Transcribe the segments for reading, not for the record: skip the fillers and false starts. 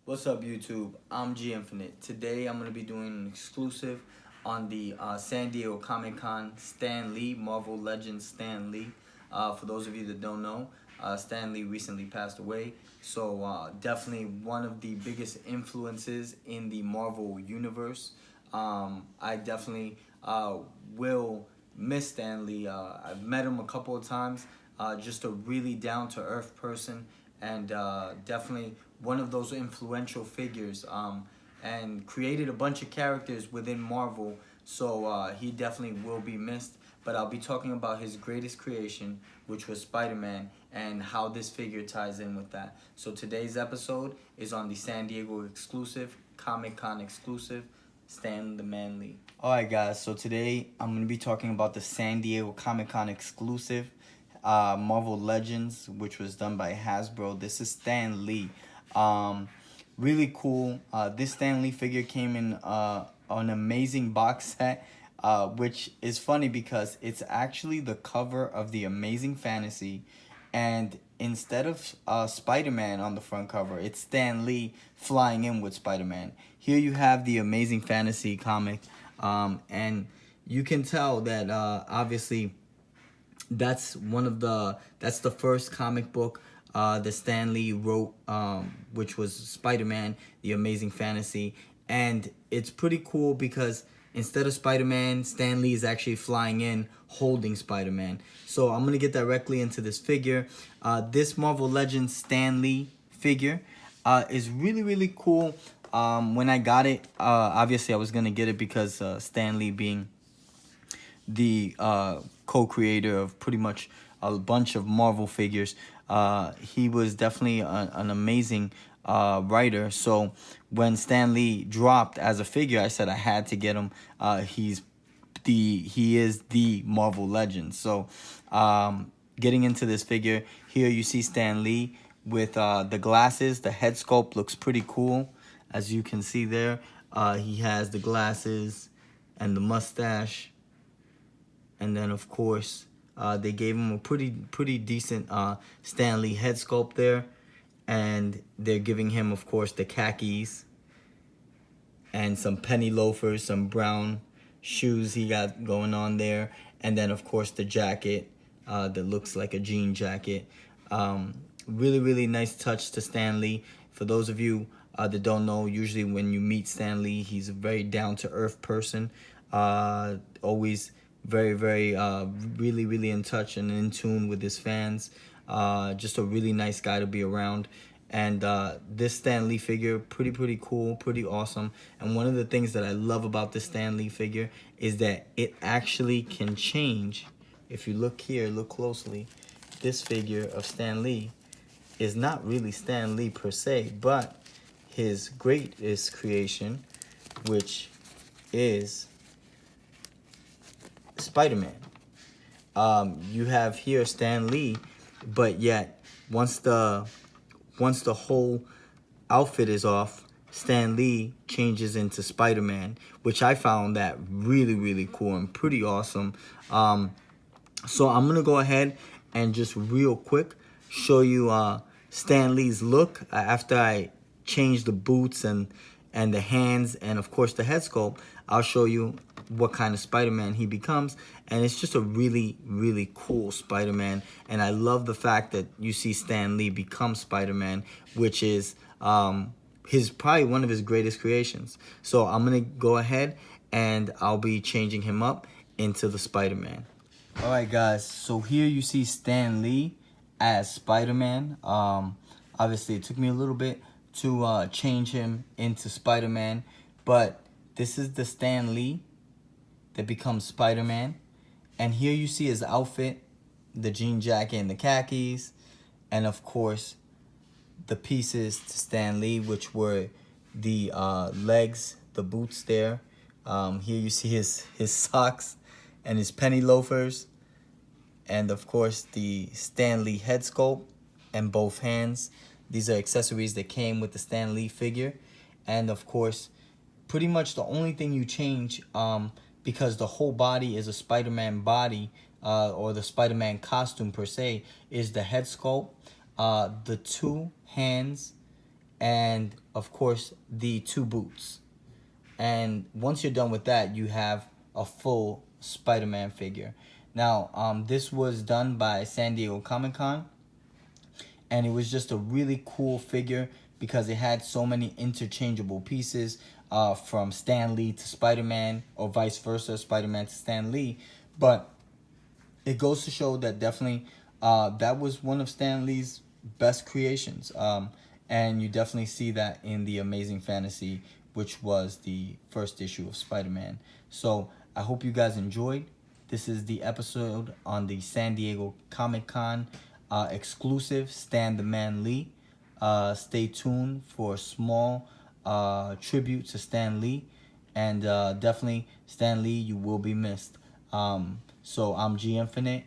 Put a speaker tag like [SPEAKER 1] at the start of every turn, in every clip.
[SPEAKER 1] What's up, YouTube? I'm G Infinite. Today I'm going to be doing an exclusive on the San Diego Comic Con Stan Lee, Marvel Legends Stan Lee. For those of you that don't know, Stan Lee recently passed away. So definitely one of the biggest influences in the Marvel universe. I definitely will miss Stan Lee. I've met him a couple of times. Just a really down-to-earth person, and definitely one of those influential figures, and created a bunch of characters within Marvel. So he definitely will be missed. But I'll be talking about his greatest creation, which was Spider-Man, and how this figure ties in with that. So today's episode is on the San Diego exclusive, Comic-Con exclusive, Stan the Man Lee. Alright guys, so today I'm going to be talking about the San Diego Comic-Con exclusive, Marvel Legends, which was done by Hasbro. This is Stan Lee. Really cool. This Stan Lee figure came in an amazing box set, which is funny because it's actually the cover of the Amazing Fantasy, and instead of Spider-Man on the front cover, it's Stan Lee flying in with Spider-Man. Here you have the Amazing Fantasy comic, and you can tell that obviously that's the first comic book that Stan Lee wrote, which was Spider-Man, the Amazing Fantasy. And it's pretty cool because instead of Spider-Man, Stan Lee is actually flying in holding Spider-Man. So I'm going to get directly into this figure. This Marvel Legends Stan Lee figure is really, really cool. When I got it, obviously I was going to get it because Stan Lee being the co-creator of pretty much a bunch of Marvel figures. He was definitely an amazing writer. So when Stan Lee dropped as a figure, I said I had to get him. He is the Marvel legend. So getting into this figure, here you see Stan Lee with the glasses. The head sculpt looks pretty cool, as you can see there. He has the glasses and the mustache. And then, of course, they gave him a pretty decent Stan Lee head sculpt there. And they're giving him, of course, the khakis and some penny loafers, some brown shoes he got going on there. And then, of course, the jacket that looks like a jean jacket. Really, really nice touch to Stan Lee. For those of you that don't know, usually when you meet Stan Lee, he's a very down-to-earth person. Always very, very, really, really in touch and in tune with his fans. Just a really nice guy to be around. And this Stan Lee figure, pretty cool, pretty awesome. And one of the things that I love about this Stan Lee figure is that it actually can change. If you look here, look closely, this figure of Stan Lee is not really Stan Lee per se, but his greatest creation, which is Spider-Man. You have here Stan Lee, but yet once the whole outfit is off, Stan Lee changes into Spider-Man, which I found that really, really cool and pretty awesome. So I'm gonna go ahead and just real quick show you Stan Lee's look after I change the boots and the hands and of course the head sculpt. I'll show you what kind of Spider-Man he becomes, and it's just a really, really cool Spider-Man. And I love the fact that you see Stan Lee become Spider-Man, which is probably one of his greatest creations. So I'm gonna go ahead and I'll be changing him up into the Spider-Man. Alright guys, so here you see Stan Lee as Spider-Man. Obviously it took me a little bit to change him into Spider-Man, but this is the Stan Lee that becomes Spider-Man. And here you see his outfit, the jean jacket and the khakis, and of course the pieces to Stan Lee, which were the legs, the boots there. Here you see his socks and his penny loafers, and of course the Stan Lee head sculpt and both hands. These are accessories that came with the Stan Lee figure. And of course, pretty much the only thing you change, because the whole body is a Spider-Man body, or the Spider-Man costume per se, is the head sculpt, the two hands, and of course the 2 boots. And once you're done with that, you have a full Spider-Man figure. Now, this was done by San Diego Comic-Con, and it was just a really cool figure because it had so many interchangeable pieces, from Stan Lee to Spider-Man, or vice versa, Spider-Man to Stan Lee. But it goes to show that definitely that was one of Stan Lee's best creations. And you definitely see that in the Amazing Fantasy, which was the first issue of Spider-Man. So I hope you guys enjoyed. This is the episode on the San Diego Comic-Con exclusive Stan the Man Lee. Stay tuned for a small tribute to Stan Lee. And definitely, Stan Lee, you will be missed. So I'm G Infinite.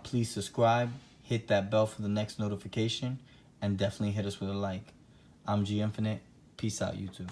[SPEAKER 1] Please subscribe, hit that bell for the next notification, and definitely hit us with a like. I'm G Infinite. Peace out, YouTube.